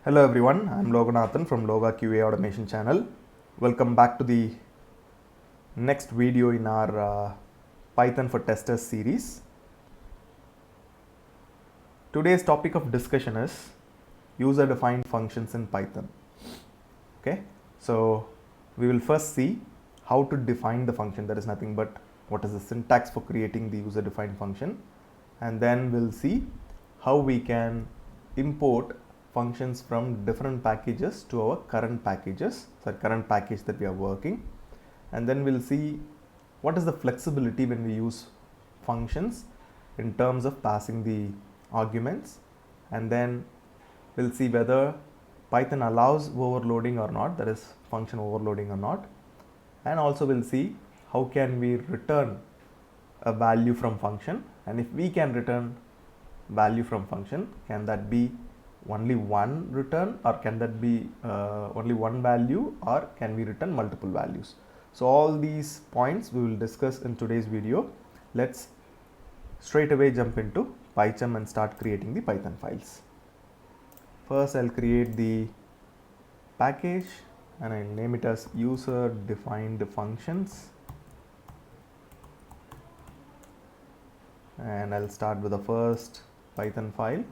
Hello everyone, I'm Loganathan from Loga QA Automation channel. Welcome back to the next video in our Python for Testers series. Today's topic of discussion is user-defined functions in Python. Okay, so we will first see how to define the function. That is nothing but what is the syntax for creating the user-defined function, and then we'll see how we can import functions from different packages to our current package that we are working, and then we'll see what is the flexibility when we use functions in terms of passing the arguments, and then we'll see whether Python allows overloading or not, that is function overloading or not, and also we'll see how can we return a value from function, and if we can return value from function, can that be only one return, or can that be only one value, or can we return multiple values? So all these points we will discuss in today's video. Let's straight away jump into PyCharm and start creating the Python files. First I'll create the package and I'll name it as user defined functions, and I'll start with the first Python file.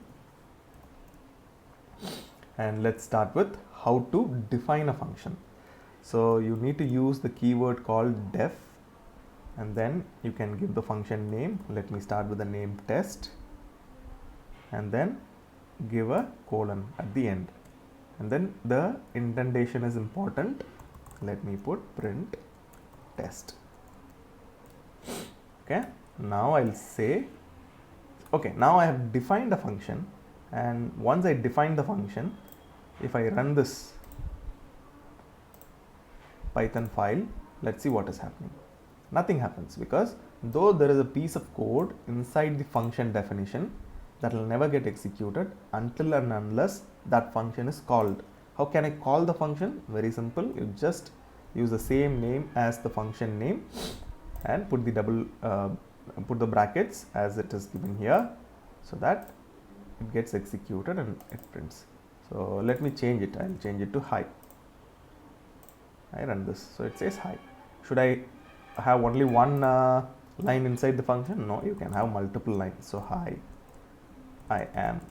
And let's start with how to define a function. So you need to use the keyword called def, and then you can give the function name. Let me start with the name test, and then give a colon at the end, and then the indentation is important. Let me put print test. Okay, now I'll say, okay, now I have defined a function, and once I define the function, if I run this Python file, let's see what is happening. Nothing happens, because though there is a piece of code inside the function definition, that will never get executed until and unless that function is called. How can I call the function? Very simple. You just use the same name as the function name and put the brackets as it is given here, so that it gets executed and it prints. So let me change it. I'll change it to hi. I run this, so it says hi. Should I have only one line inside the function? No, you can have multiple lines. So hi, I am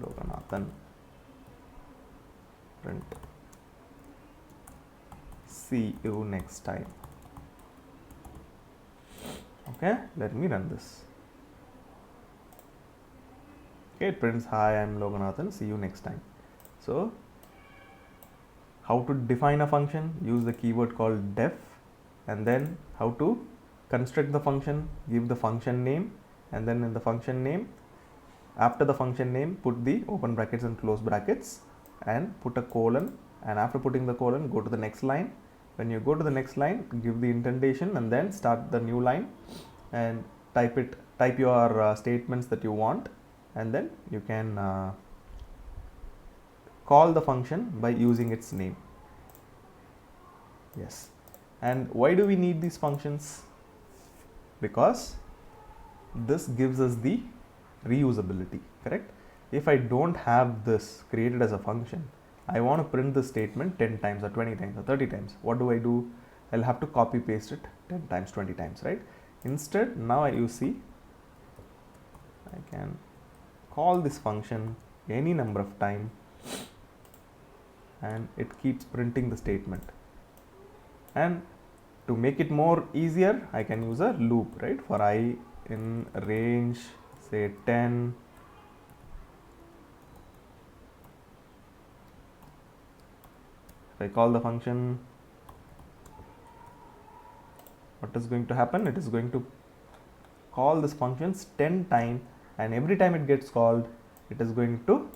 Loganathan, print, see you next time. Okay, let me run this. Okay, it prints hi, I am Loganathan, see you next time. So how to define a function? Use the keyword called def, and then how to construct the function? Give the function name, and then in the function name, after the function name, put the open brackets and close brackets and put a colon, and after putting the colon, go to the next line. When you go to the next line, give the indentation and then start the new line and type your statements that you want, and then you can call the function by using its name. Yes. And why do we need these functions? Because this gives us the reusability, correct? If I don't have this created as a function, I want to print the statement 10 times or 20 times or 30 times. What do? I'll have to copy paste it 10 times, 20 times, right? Instead, now you see, I can call this function any number of times and it keeps printing the statement. And to make it more easier, I can use a loop, right? For I in range, say 10, if I call the function, what is going to happen? It is going to call this functions 10 times, and every time it gets called, it is going to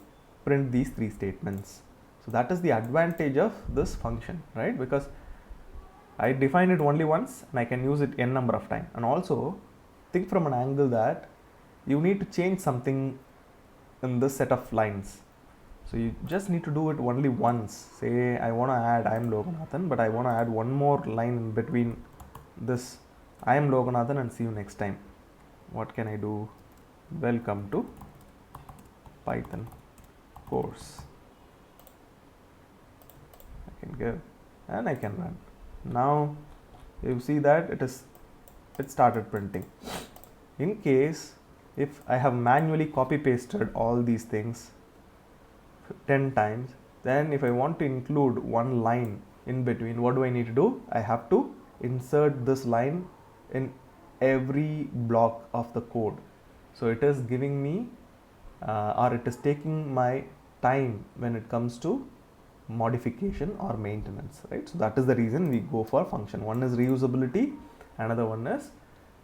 print these 3 statements. So that is the advantage of this function, right? Because I define it only once and I can use it n number of times. And also think from an angle that you need to change something in this set of lines. So you just need to do it only once. Say I want to add I am Loganathan, but I want to add one more line in between this I am Loganathan and see you next time. What can I do? Welcome to Python course. can give, and I can run. Now you see that it started printing. In case if I have manually copy pasted all these things 10 times, then if I want to include one line in between, what do I need to do? I have to insert this line in every block of the code. So it is giving me or it is taking my time when it comes to modification or maintenance, right? So that is the reason we go for function. One is reusability, another one is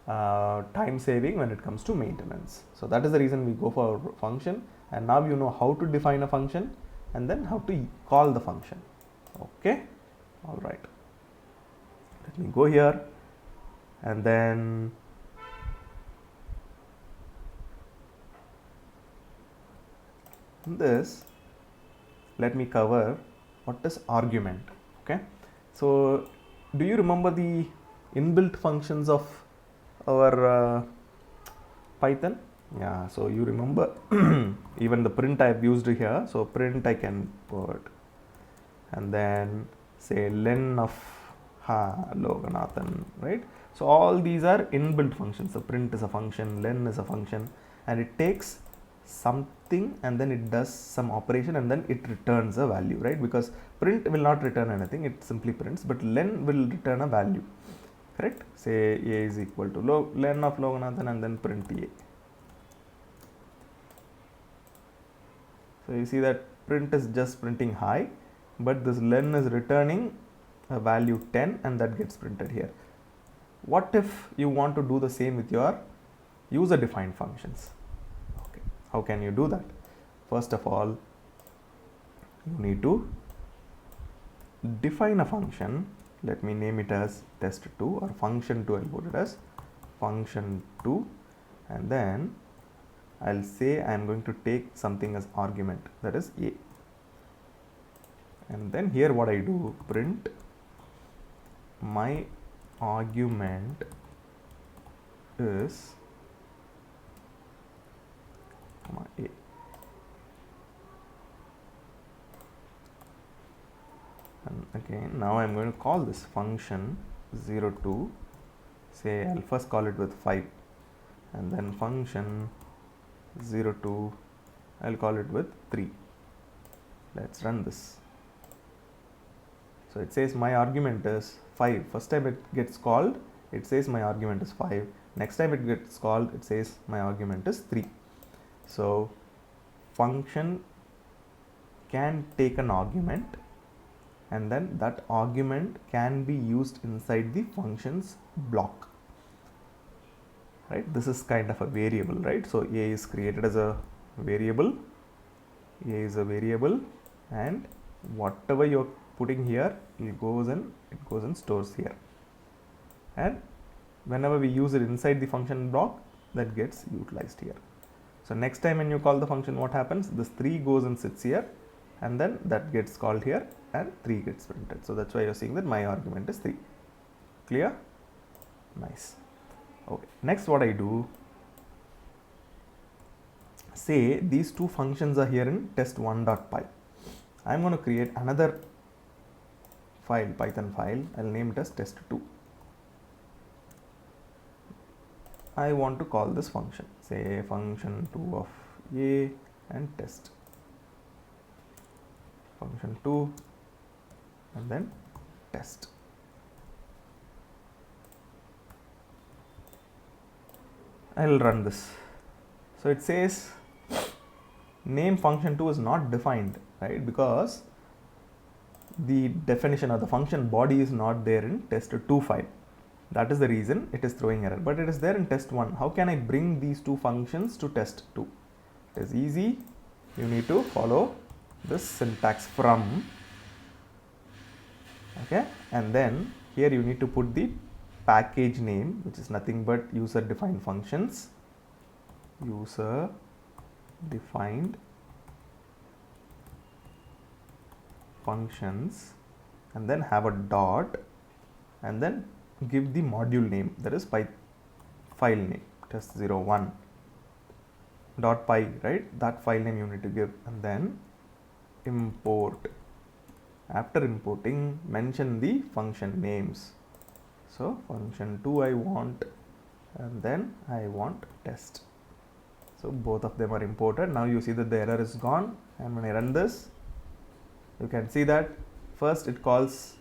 time saving when it comes to maintenance. So that is the reason we go for function. And now you know how to define a function and then how to call the function. Okay, all right, let me go here, and then this, let me cover what is argument. Okay, so do you remember the inbuilt functions of our Python? Yeah, so you remember even the print I have used here. So print I can put, and then say len of Loganathan, right? So all these are inbuilt functions. So print is a function, len is a function, and it takes something and then it does some operation and then it returns a value, right? Because print will not return anything, it simply prints, but len will return a value, correct? Say a is equal to len of Loganathan and then print a. So you see that print is just printing hi, but this len is returning a value 10 and that gets printed here. What if you want to do the same with your user defined functions? Okay, how can you do that? First of all, you need to define a function. Let me name it as test2 or function2. I'll put it as function2, and then I'll say I'm going to take something as argument, that is a. And then here what I do, print my argument is a. And again, now I'm going to call this function 02. Say I'll first call it with 5, and then function 02, I'll call it with 3. Let's run this. So it says my argument is 5. First time it gets called, it says my argument is 5. Next time it gets called, it says my argument is 3. So function can take an argument, and then that argument can be used inside the function's block. Right, this is kind of a variable, right? So a is created as a variable, and whatever you're putting here, it goes and stores here, and whenever we use it inside the function block, that gets utilized here. So next time when you call the function, what happens? This 3 goes and sits here, and then that gets called here and 3 gets printed. So that's why you're seeing that my argument is 3. Clear? Nice. Okay, next what I do, say these two functions are here in test1.py. I'm going to create another file, Python file. I'll name it as test2. I want to call this function, say function2 of a and test, function2 and then test. I'll run this. So it says name function2 is not defined, right? Because the definition of the function body is not there in test2 file. That is the reason it is throwing error, but it is there in test1. How can I bring these two functions to test2? It is easy. You need to follow this syntax from, okay, and then here you need to put the package name, which is nothing but user defined functions, user defined functions, and then have a dot, and then give the module name, that is file name, test01 .py, right? That file name you need to give, and then import After importing, mention the function names. So function 2 I want, and then I want test. So both of them are imported. Now you see that the error is gone, and when I run this, you can see that first it calls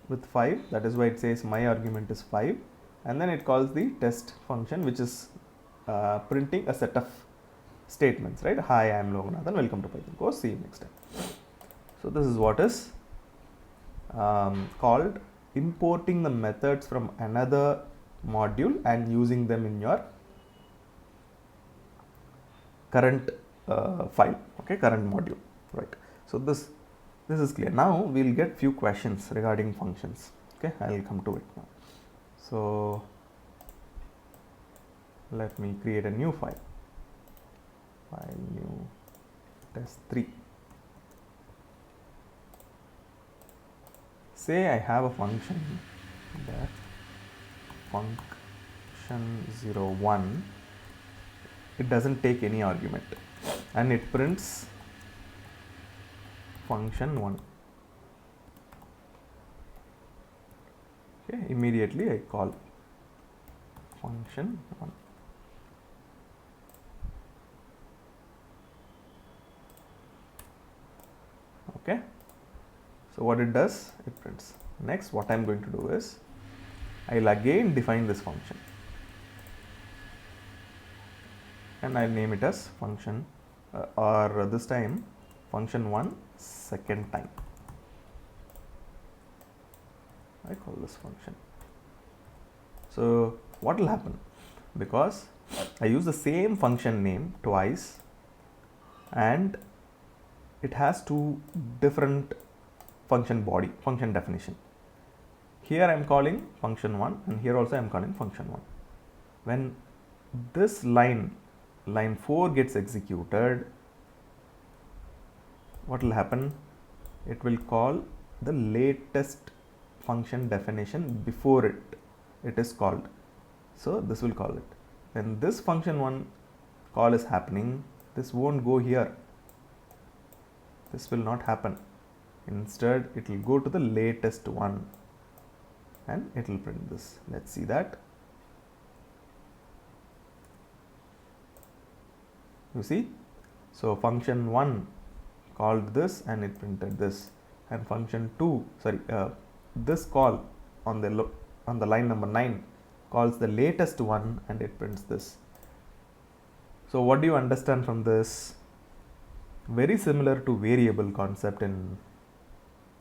with 5, that is why it says my argument is 5, and then it calls the test function, which is printing a set of statements, right? Hi, I am Loganathan, welcome to Python course, see you next time. So this is what is called importing the methods from another module and using them in your current file, okay, current module, right? So this is clear. Now we'll get few questions regarding functions, okay? I'll come to it now. So let me create a new file new test3. Say I have a function that function 01, it doesn't take any argument and it prints function 1. Okay, immediately I call function 1. Okay, so what it does, it prints. Next, what I'm going to do is I'll again define this function and I'll name it as function or this time function 1 second time. I call this function. So what will happen, because I use the same function name twice and it has two different function body, function definition. Here I am calling function 1 and here also I am calling function 1. When this line 4 gets executed, what will happen? It will call the latest function definition before it is called. So this will call it. When this function 1 call is happening, this won't go here. This will not happen. Instead, it will go to the latest one and it will print this. Let's see that. You see? So function 1 called this and it printed this, and function 2, this call on the line number 9 calls the latest one and it prints this. So what do you understand from this? Very similar to variable concept in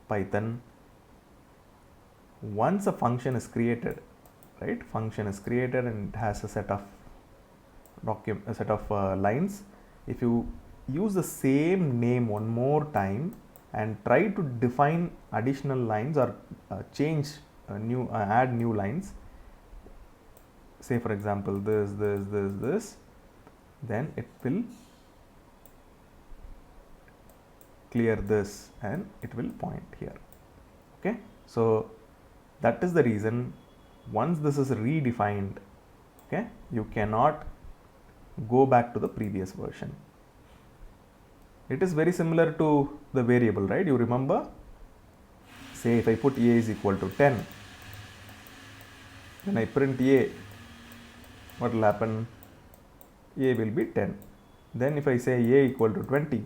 Python. Once a function is created, right? Function is created and it has a set of lines. If you use the same name one more time and try to define additional lines or add new lines, say for example this, then it will clear this and it will point here. Okay, so that is the reason once this is redefined, okay, you cannot go back to the previous version. It is very similar to the variable, right? You remember, say if I put a is equal to 10, when I print a, what will happen? A will be 10. Then if I say a equal to 20,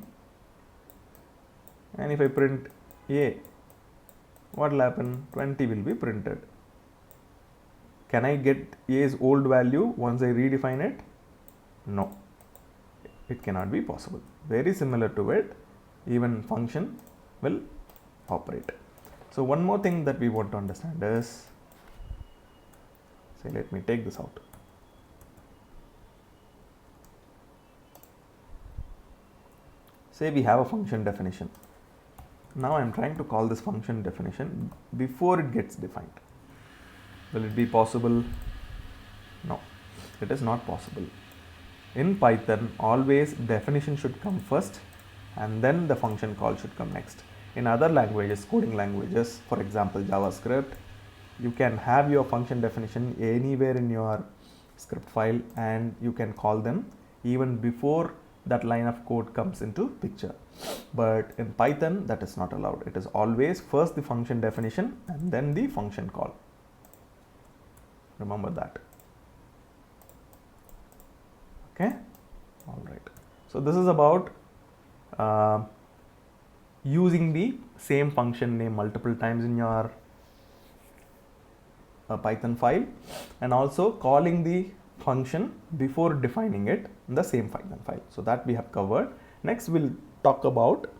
and if I print a, what will happen? 20 will be printed. Can I get a's old value once I redefine it? No, it cannot be possible. Very similar to it, even function will operate. So one more thing that we want to understand is, say let me take this out. Say we have a function definition. Now I am trying to call this function definition before it gets defined. Will it be possible? No, it is not possible. In Python, always definition should come first and then the function call should come next. In other languages, coding languages, for example JavaScript, you can have your function definition anywhere in your script file and you can call them even before that line of code comes into picture. But in Python, that is not allowed. It is always first the function definition and then the function call. Remember that. Okay. All right. So this is about using the same function name multiple times in your Python file, and also calling the function before defining it in the same Python file. So that we have covered. Next, we'll talk about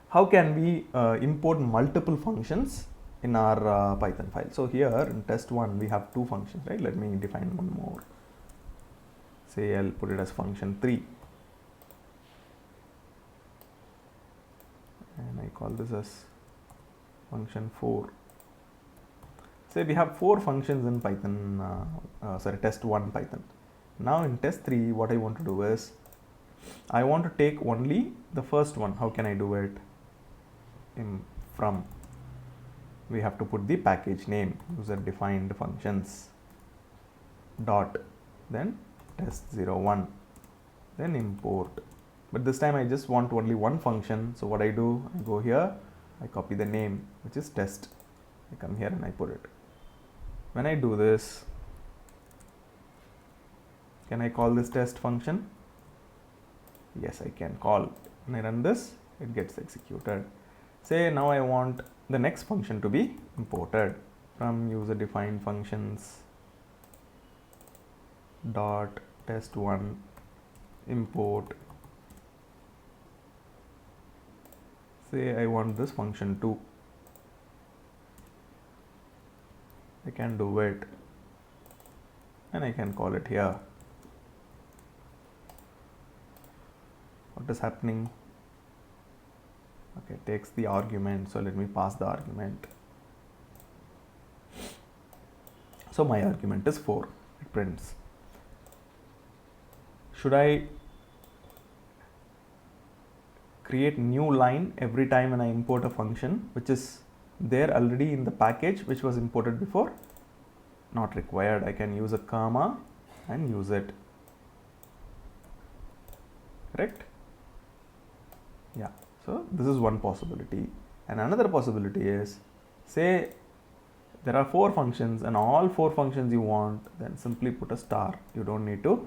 how can we import multiple functions in our Python file. So here in test 1, we have 2 functions, right? Let me define one more. Say I'll put it as function 3. And I call this as function 4. Say we have 4 functions in Python, test 1 Python. Now in test 3, what I want to do is, I want to take only the first one. How can I do it? From, we have to put the package name, user defined functions dot, then test01, then import. But this time I just want only one function. So what I do, I go here, I copy the name, which is test. I come here and I put it. When I do this, can I call this test function? Yes, I can call. When I run this, it gets executed. Say now I want the next function to be imported from user defined functions dot test1 import. Say I want this function too. I can do it and I can call it here. What is happening? Okay, it takes the argument. So let me pass the argument. So my argument is 4. It prints. Should I create new line every time when I import a function which is there already in the package which was imported before? Not required. I can use a comma and use it. Correct? Yeah. So this is one possibility. And another possibility is, say there are 4 functions and all 4 functions you want, then simply put a star. You don't need to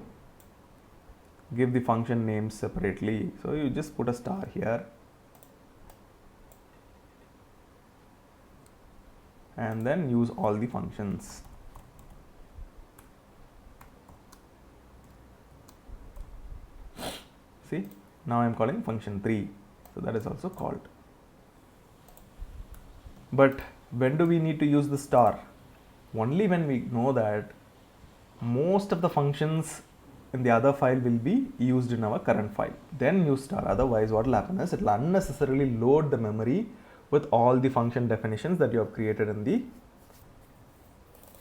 give the function names separately. So you just put a star here. And then use all the functions. See, now I am calling function 3. So that is also called. But when do we need to use the star? Only when we know that most of the functions in the other file will be used in our current file. Then use star. Otherwise, what will happen is it will unnecessarily load the memory with all the function definitions that you have created in the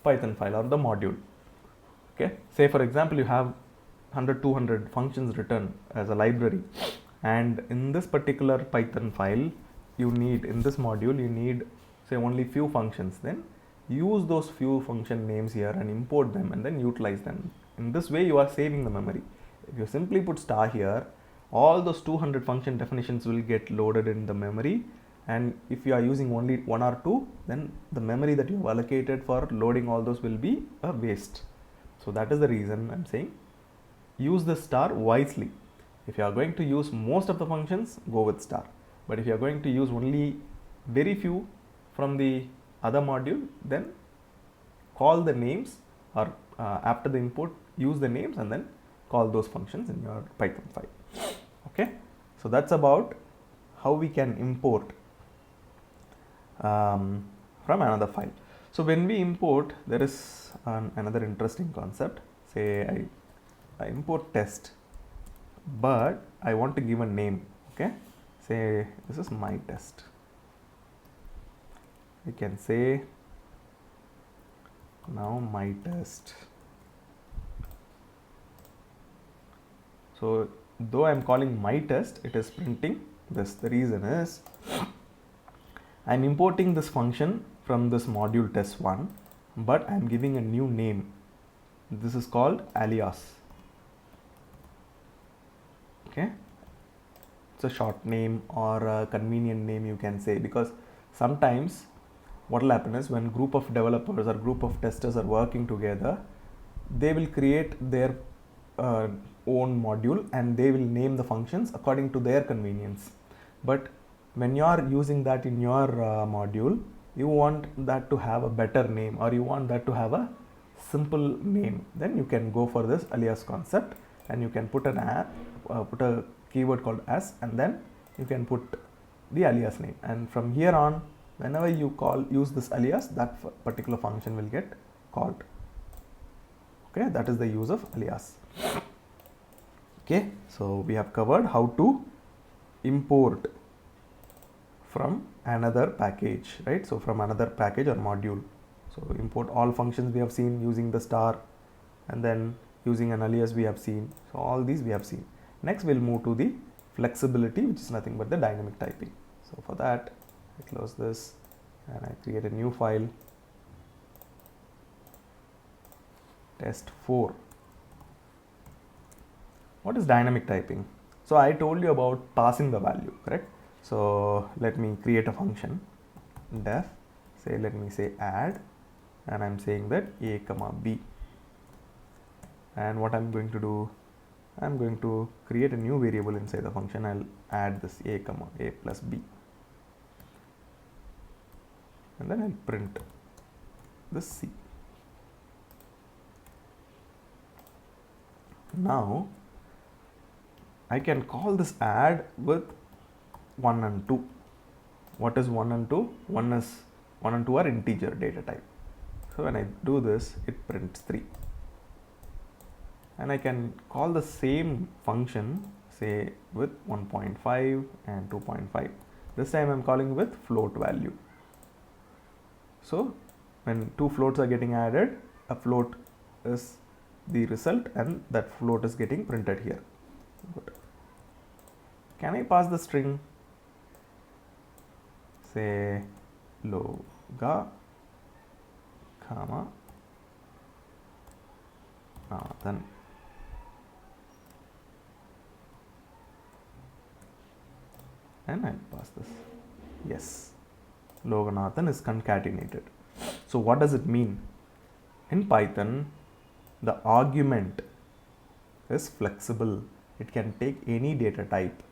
Python file or the module. Okay. Say for example, you have 100, 200 functions written as a library. And in this particular Python file, you need, in this module, you need say only few functions. Then use those few function names here and import them and then utilize them. In this way, you are saving the memory. If you simply put star here, all those 200 function definitions will get loaded in the memory. And if you are using only 1 or 2, then the memory that you have allocated for loading all those will be a waste. So that is the reason I'm saying use the star wisely. If you are going to use most of the functions, go with star. But if you are going to use only very few from the other module, then call the names or after the input, use the names and then call those functions in your Python file. Okay. So that's about how we can import from another file. So when we import, there is another interesting concept. Say I import test, but I want to give a name. Okay. Say this is my test. I can say now my test. So though I am calling my test, it is printing this. The reason is I am importing this function from this module test1, but I am giving a new name. This is called alias. Okay. it's a short name or a convenient name you can say, because sometimes what will happen is when group of developers or group of testers are working together, they will create their uh, own module and they will name the functions according to their convenience. But when you are using that in your module, you want that to have a better name, or you want that to have a simple name, then you can go for this alias concept, and you can put put a keyword called as, and then you can put the alias name, and from here on, whenever you use this alias, that particular function will get called. Okay, that is the use of alias. Okay, so we have covered how to import from another package, right? So from another package or module. So import all functions we have seen using the star, and then using an alias we have seen. So all these we have seen. Next we'll move to the flexibility, which is nothing but the dynamic typing. So for that, I close this and I create a new file, test4. What is dynamic typing? So I told you about passing the value, correct? So let me create a function, def, let me say add, and I'm saying that a comma b. And what I'm going to do, I'm going to create a new variable inside the function. I'll add this a comma a plus b, and then I'll print this c. Now I can call this add with 1 and 2. What is 1 and 2? 1 and 2 are integer data type. So when I do this, it prints 3. And I can call the same function, say with 1.5 and 2.5. This time I'm calling with float value. So when two floats are getting added, a float is the result, and that float is getting printed here. Good. Can I pass the string? Say loga, comma, then and I'll pass this. Yes, Loganathan is concatenated. So what does it mean? In Python, the argument is flexible. It can take any data type.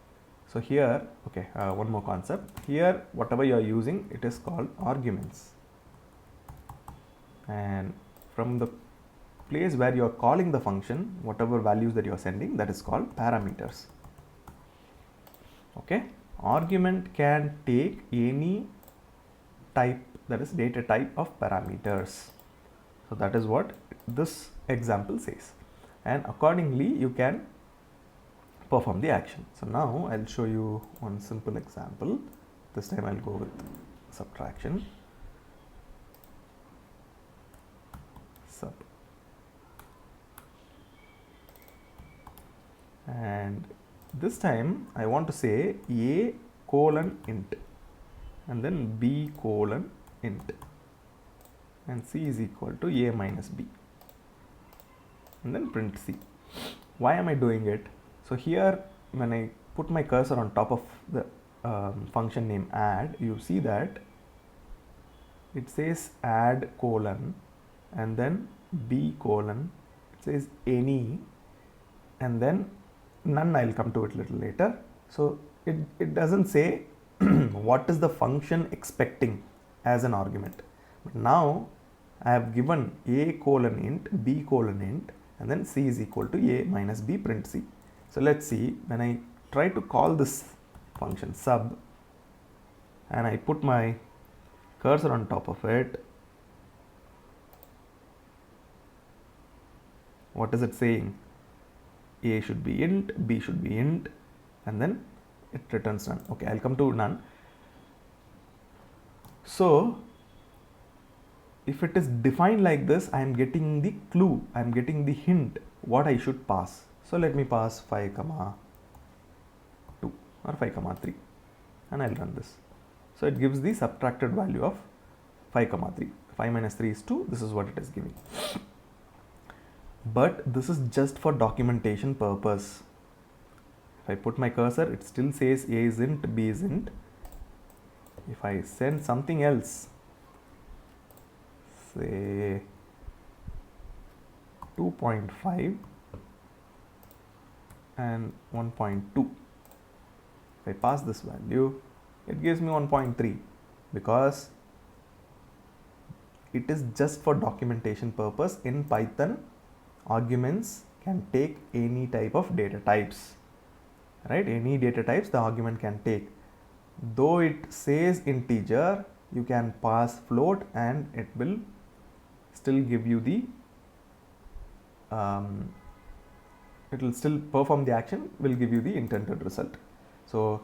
So here, okay, one more concept. Here, whatever you are using, it is called arguments. And from the place where you are calling the function, whatever values that you are sending, that is called parameters. Okay, argument can take any type, that is data type of parameters. So that is what this example says, and accordingly you can perform the action. So now I'll show you one simple example. This time I'll go with subtraction. Sub. And this time I want to say a colon int, and then b colon int, and c is equal to a minus b, and then print c. Why am I doing it? So here, when I put my cursor on top of the function name add, you see that it says add colon, and then b colon, it says any, and then none. I'll come to it a little later. So it doesn't say what is the function expecting as an argument. But now I have given a colon int, b colon int, and then c is equal to a minus b, print c. So let's see, when I try to call this function sub, and I put my cursor on top of it, what is it saying? A should be int, b should be int, and then it returns none. Okay, I'll come to none. So if it is defined like this, I am getting the clue, I am getting the hint what I should pass. So let me pass 5 comma 2 or 5 comma 3, and I'll run this. So it gives the subtracted value of 5 comma 3. 5 minus 3 is 2. This is what it is giving. But this is just for documentation purpose. If I put my cursor, it still says A is int, B is int. If I send something else, say 2.5 and 1.2, if I pass this value, it gives me 1.3 because it is just for documentation purpose. In Python, arguments can take any type of data types, right? Any data types the argument can take. Though it says integer, you can pass float and it will still give you the it will still perform the action, will give you the intended result. So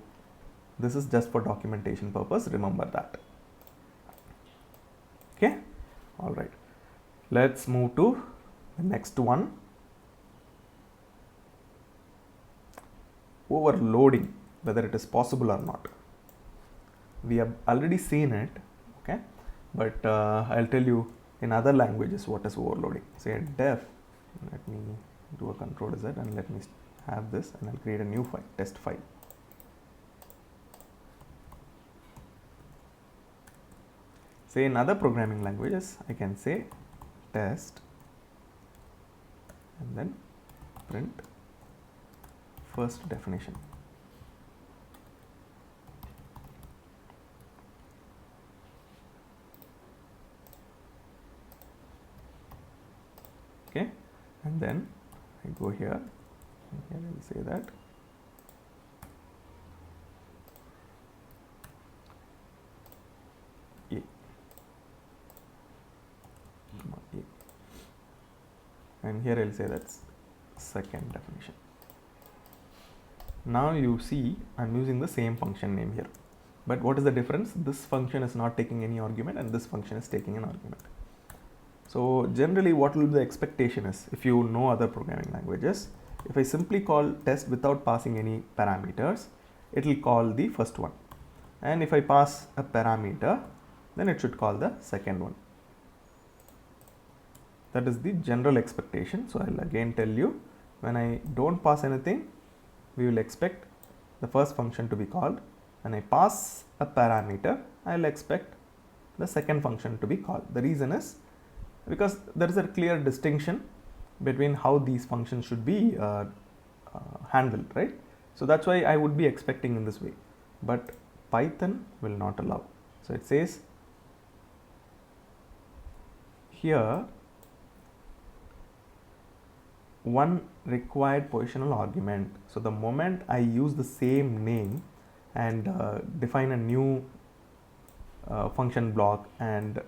this is just for documentation purpose, remember that. Okay, all right, let's move to the next one. Overloading, whether it is possible or not. We have already seen it, okay, but I'll tell you in other languages what is overloading. Say def, let me do a control Z and let me have this, and I'll create a new file, test file. Say in other programming languages, I can say test and then print first definition. Okay, and then I go here, and here I will say that A, and here I will say that's second definition. Now you see I'm using the same function name here, but what is the difference? This function is not taking any argument and this function is taking an argument. So generally what will be the expectation is, if you know other programming languages, if I simply call test without passing any parameters, it will call the first one, and if I pass a parameter, then it should call the second one. That is the general expectation. So I'll again tell you, when I don't pass anything, we will expect the first function to be called. When I pass a parameter, I'll expect the second function to be called. The reason is because there is a clear distinction between how these functions should be handled, right? So that's why I would be expecting in this way, but Python will not allow. So it says here one required positional argument. So the moment I use the same name and define a new function block and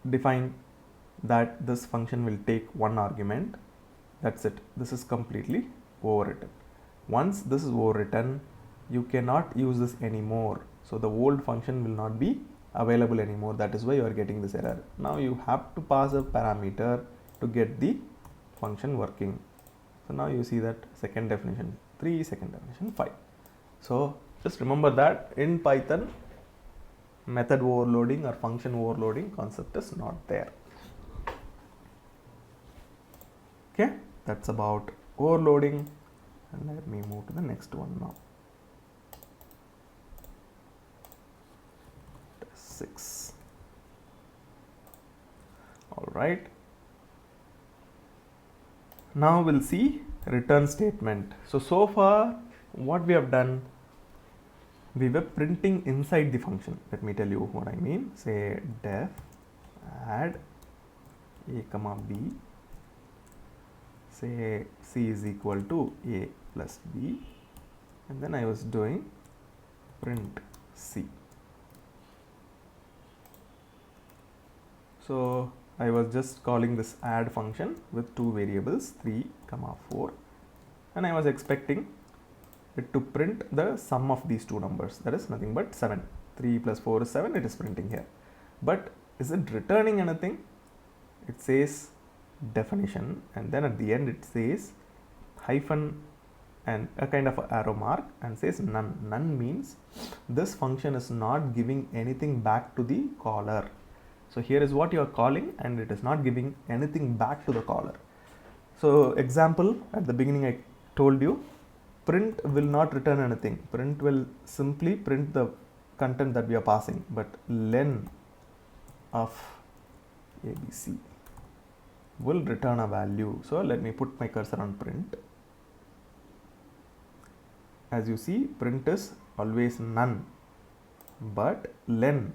define that this function will take one argument, that's it. This is completely overwritten. Once this is overwritten, you cannot use this anymore. So the old function will not be available anymore. That is why you are getting this error. Now you have to pass a parameter to get the function working. So now you see that second definition 3, second definition 5. So just remember that in Python, method overloading or function overloading concept is not there. Okay, that's about overloading, and let me move to the next one now. 6. All right. Now we'll see return statement. So far what we have done, we were printing inside the function. Let me tell you what I mean. Say def add a comma b, say c is equal to a plus b, and then I was doing print c. So I was just calling this add function with two variables 3, 4, and I was expecting it to print the sum of these two numbers, that is nothing but 7. 3 plus 4 is 7, it is printing here. But is it returning anything? It says definition, and then at the end it says hyphen and a kind of arrow mark and says none. None means this function is not giving anything back to the caller. So here is what you are calling and it is not giving anything back to the caller. So example, at the beginning I told you, print will not return anything. Print will simply print the content that we are passing, but len of ABC will return a value. So let me put my cursor on print. As you see, print is always none, but len,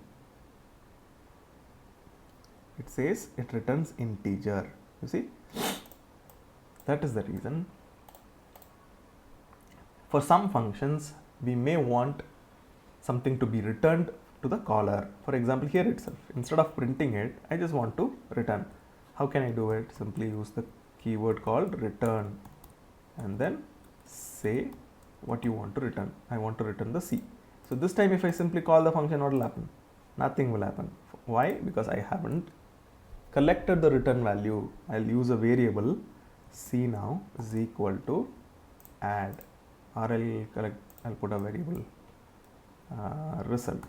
it says it returns integer. You see, that is the reason. For some functions, we may want something to be returned to the caller. For example, here itself, instead of printing it, I just want to return. How can I do it? Simply use the keyword called return and then say what you want to return. I want to return the C. So this time if I simply call the function, what will happen? Nothing will happen. Why? Because I haven't collected the return value. I'll use a variable C now is equal to add, or I'll put a variable result.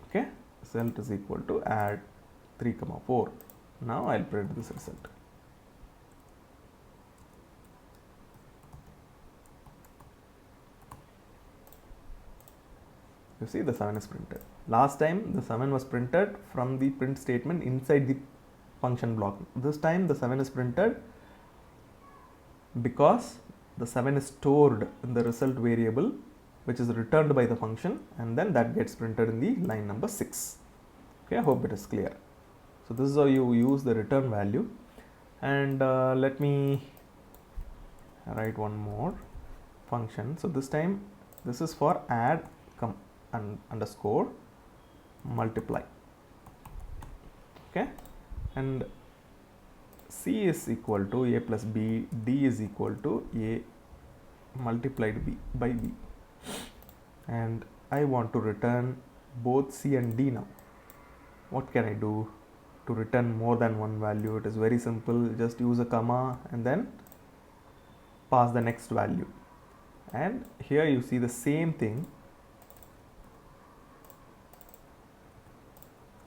Okay, result is equal to add 3, 4. Now I'll print this result. You see, the 7 is printed. Last time the 7 was printed from the print statement inside the function block. This time the 7 is printed because the 7 is stored in the result variable, which is returned by the function, and then that gets printed in the line number 6. Okay, I hope it is clear. So this is how you use the return value. And let me write one more function. So this time this is for add underscore multiply. Okay, and C is equal to A plus B, D is equal to A multiplied B by B, and I want to return both C and D now. What can I do to return more than one value? It is very simple. Just use a comma and then pass the next value. And here you see the same thing,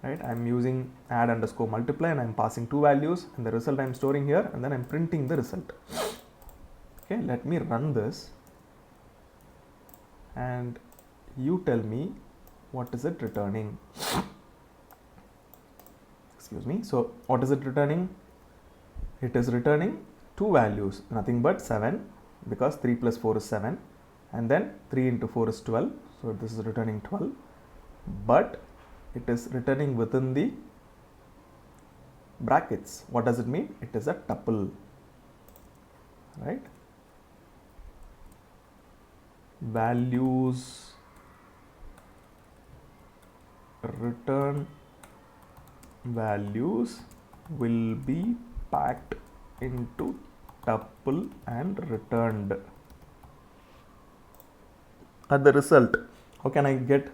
right? I'm using add underscore multiply and I'm passing 2 values, and the result I'm storing here, and then I'm printing the result. Okay, let me run this and you tell me what is it returning. Excuse me. So what is it returning? It is returning 2 values, nothing but 7, because 3 plus 4 is 7, and then 3 into 4 is 12. So this is returning 12, but it is returning within the brackets. What does it mean? It is a tuple, right? Values return values will be packed into tuple and returned. At the result, how can I get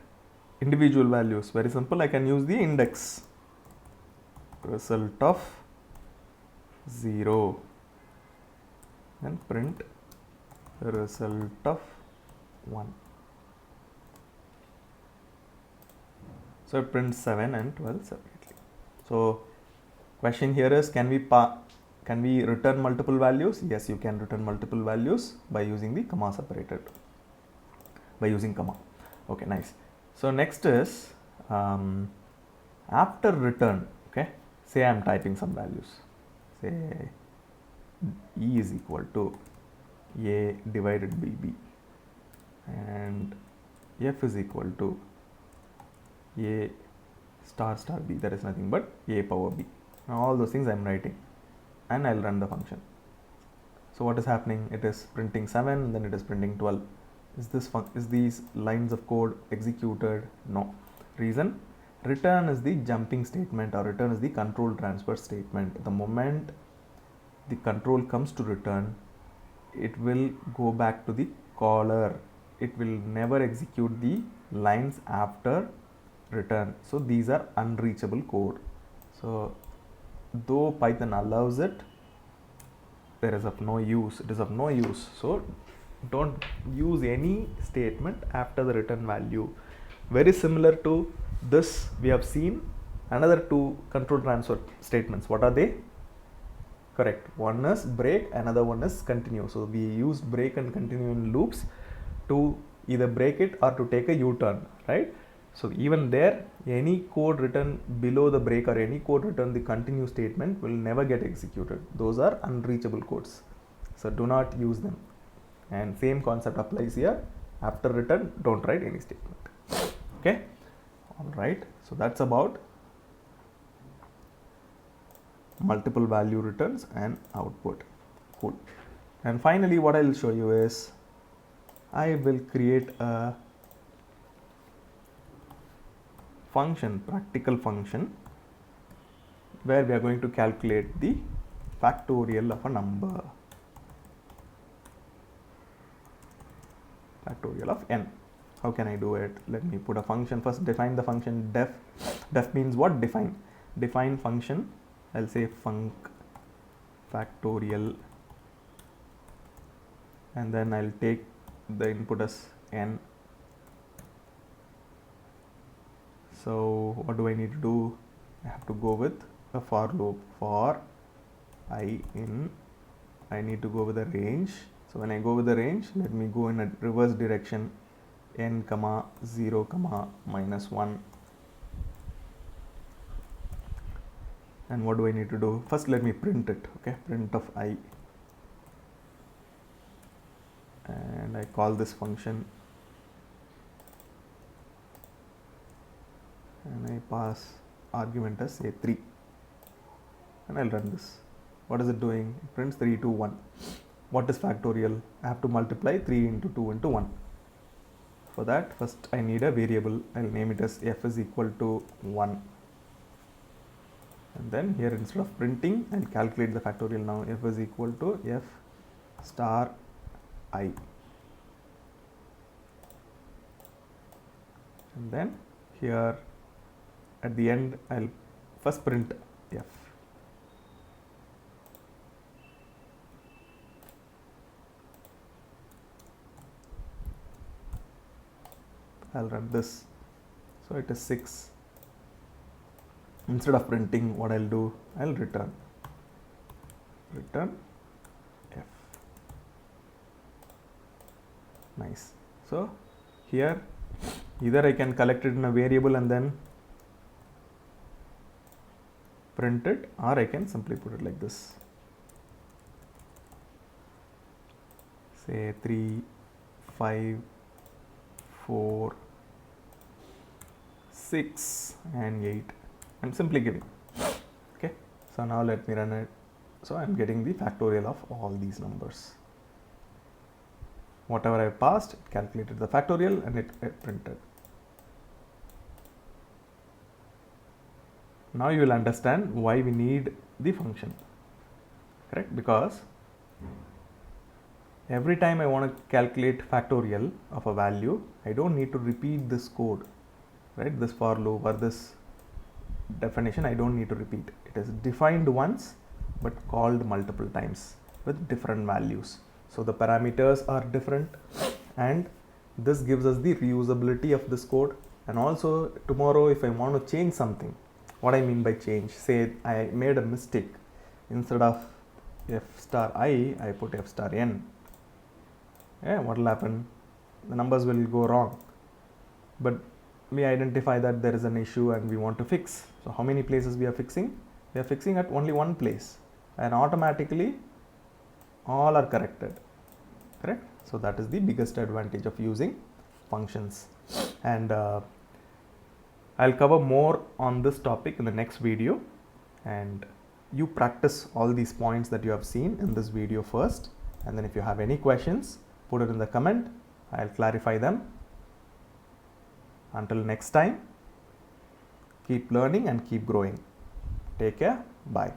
individual values? Very simple. I can use the index result of 0 and print result of 1. So it prints 7 and 12 separately. So question here is, can we return multiple values? Yes, you can return multiple values by using the comma separated, by using comma. Okay, nice. So next is after return. Okay, say I'm typing some values. Say E is equal to A divided by B, and F is equal to A star star B. That is nothing but A power B. Now all those things I'm writing, and I'll run the function. So what is happening? It is printing 7, then it is printing 12. Is these lines of code executed? No. Reason? Return is the jumping statement, or return is the control transfer statement. The moment the control comes to return, it will go back to the caller. It will never execute the lines after return. So these are unreachable code. So though Python allows it, there is of no use. It is of no use. So don't use any statement after the return value. Very similar to this, we have seen another 2 control transfer statements. What are they? Correct. One is break, another one is continue. So we used break and continue in loops to either break it or to take a U-turn, right? So even there, any code written below the break or any code written the continue statement will never get executed. Those are unreachable codes. So do not use them. And same concept applies here. After return, don't write any statement. Okay. All right. So that's about multiple value returns and output. Cool. And finally, what I'll show you is I will create a function, practical function, where we are going to calculate the factorial of a number. Factorial of n. How can I do it? Let me put a function first. Define the function def. Def means what? Define. Define function. I'll say func factorial, and then I'll take the input as n. So what do I need to do? I have to go with a for loop. For I in, I need to go with a range. So when I go with the range, let me go in a reverse direction, n comma 0 comma minus 1. And what do I need to do? First let me print it. Okay, print of I, and I call this function, and I pass argument as say 3, and I'll run this. What is it doing? It prints 3, 2, 1. What is factorial? I have to multiply 3 into 2 into 1. For that, first I need a variable. I'll name it as f is equal to 1. And then here, instead of printing, I'll calculate the factorial now. F is equal to f star I. And then here at the end, I'll first print f. I'll run this. So it is 6. Instead of printing, what I'll do, I'll return f. Nice. So here, either I can collect it in a variable and then print it, or I can simply put it like this. Say 3, 5, 4, 6 and 8. I'm simply giving. Okay, so now let me run it. So I'm getting the factorial of all these numbers. Whatever I passed, it calculated the factorial and it printed. Now you will understand why we need the function. Correct? Because every time I want to calculate factorial of a value, I don't need to repeat this code, right? This for loop or this definition, I don't need to repeat. It is defined once but called multiple times with different values. So the parameters are different, and this gives us the reusability of this code. And also tomorrow, if I want to change something, what I mean by change, say I made a mistake. Instead of f star I put f star n. Yeah, what will happen? The numbers will go wrong. But we identify that there is an issue and we want to fix. So how many places we are fixing? We are fixing at only one place, and automatically all are corrected. Correct? So that is the biggest advantage of using functions. And I'll cover more on this topic in the next video, and you practice all these points that you have seen in this video first, and then if you have any questions, put it in the comment. I'll clarify them. Until next time, keep learning and keep growing. Take care. Bye.